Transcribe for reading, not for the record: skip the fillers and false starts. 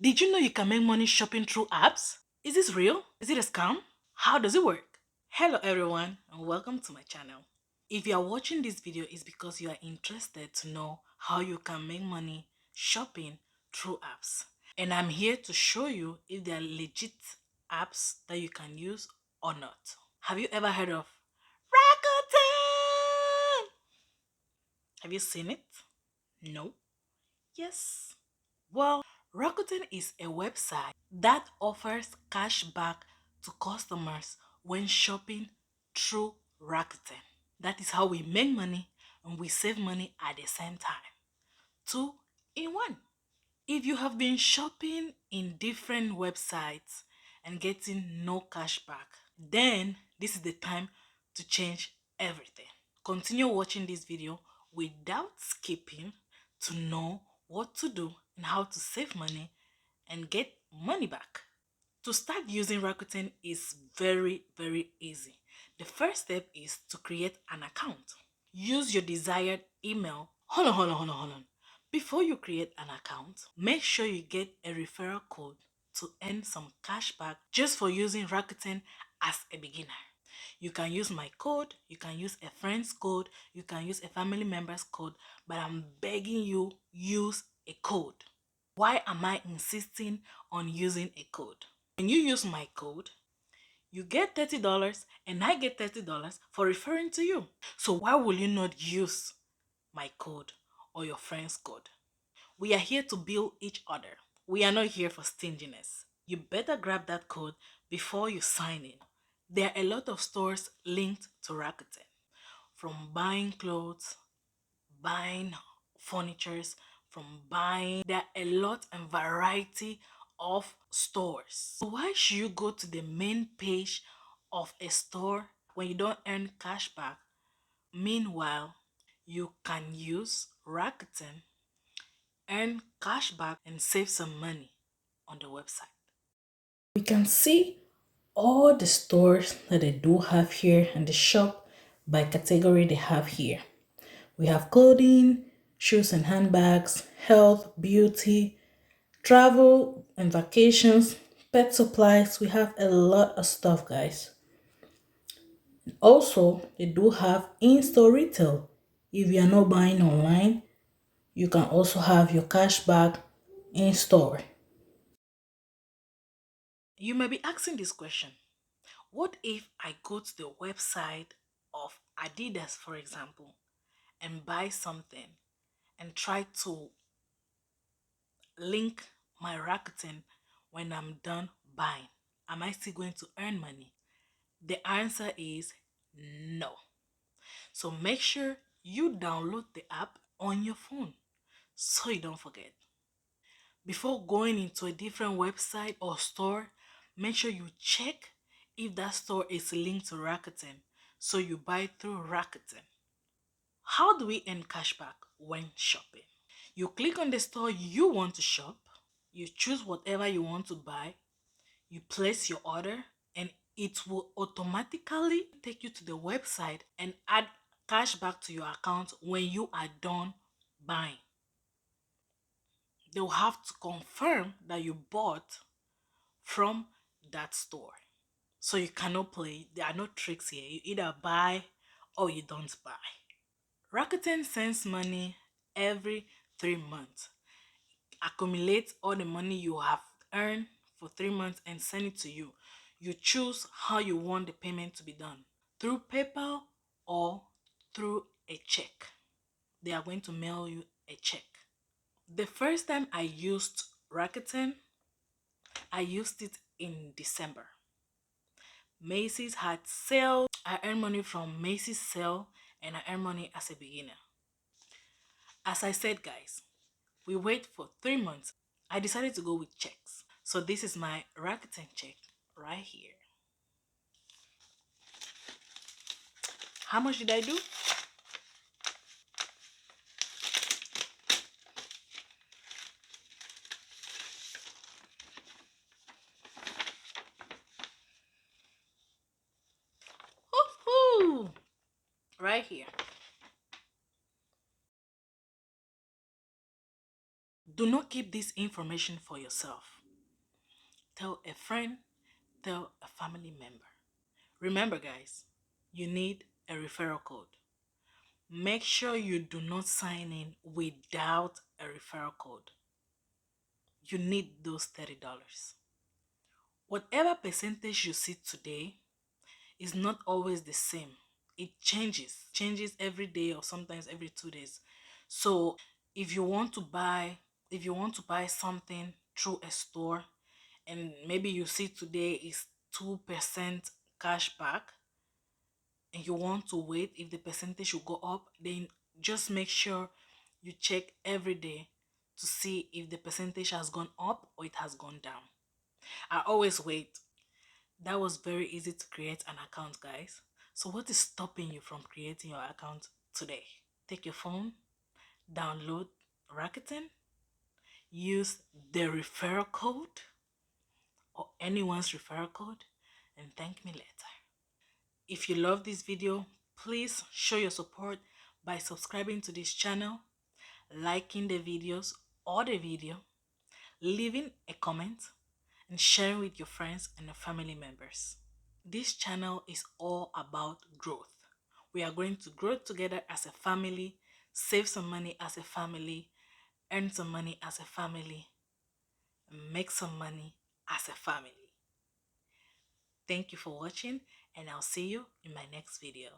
Did you know you can make money shopping through apps? Is this real? Is it a scam? How does it work? Hello everyone and welcome to my channel. If you are watching this video, it's because you are interested to know how you can make money shopping through apps. And I'm here to show you if they are legit apps that you can use or not. Have you ever heard of Rakuten? Have you seen it? No? Yes? Well, Rakuten is a website that offers cashback to customers when shopping through Rakuten. That is how we make money and we save money at the same time. Two in one. If you have been shopping in different websites and getting no cashback, then this is the time to change everything. Continue watching this video without skipping to know what to do and how to save money and get money back. To start using Rakuten is very easy. The first step is to create an account. Use your desired email. Hold on. Before you create an account, make sure you get a referral code to earn some cash back just for using Rakuten as a beginner. You can use my code, you can use a friend's code, you can use a family member's code, but I'm begging you, use a code. Why am I insisting on using a code? When you use my code, you get $30 and I get $30 for referring to you. So why will you not use my code or your friend's code? We are here to build each other. We are not here for stinginess. You better grab that code before you sign in. There are a lot of stores linked to Rakuten, from buying clothes, buying furnitures, from buying. There are a lot and variety of stores. So why should you go to the main page of a store when you don't earn cashback? Meanwhile, you can use Rakuten, earn cashback, and save some money on the website. We can see all the stores that they do have here and the shop by category they have here. We have clothing, shoes and handbags, health, beauty, travel and vacations, pet supplies. We have a lot of stuff, guys. Also, they do have in-store retail. If you are not buying online, you can also have your cashback in store. You may be asking this question. What if I go to the website of Adidas, for example, and buy something and try to link my Rakuten when I'm done buying? Am I still going to earn money? The answer is no. So make sure you download the app on your phone so you don't forget. Before going into a different website or store, make sure you check if that store is linked to Rakuten so you buy through Rakuten. How do we earn cashback when shopping? You click on the store you want to shop, you choose whatever you want to buy, you place your order, and it will automatically take you to the website and add cashback to your account when you are done buying. They'll have to confirm that you bought from that store. So you cannot play. There are no tricks here. You either buy or you don't buy. Rakuten sends money every 3 months. Accumulate all the money you have earned for 3 months and send it to you. You choose how you want the payment to be done, through PayPal or through a check. They are going to mail you a check. The first time I used Rakuten, I used it in December. Macy's had sale. I earned money from Macy's sale and I earned money as a beginner. As I said, guys, we wait for 3 months. I decided to go with checks. So this is my Rakuten check right here. How much did I do? Woohoo! Right here. Do not keep this information for yourself. Tell a friend, tell a family member. Remember, guys, you need a referral code. Make sure you do not sign in without a referral code. You need those $30. Whatever percentage you see today is not always the same. It changes every day or sometimes every 2 days. So if you want to buy, if you want to buy something through a store and maybe you see today is 2% cashback and you want to wait if the percentage will go up, then just make sure you check every day to see if the percentage has gone up or it has gone down. I always wait. That was very easy to create an account, guys. So what is stopping you from creating your account today? Take your phone, download Rakuten, use the referral code or anyone's referral code, and thank me later. If you love this video, please show your support by subscribing to this channel, liking the videos or the video, leaving a comment, and sharing with your friends and your family members. This channel is all about growth. We are going to grow together as a family, save some money as a family, earn some money as a family, and make some money as a family. Thank you for watching, and I'll see you in my next video.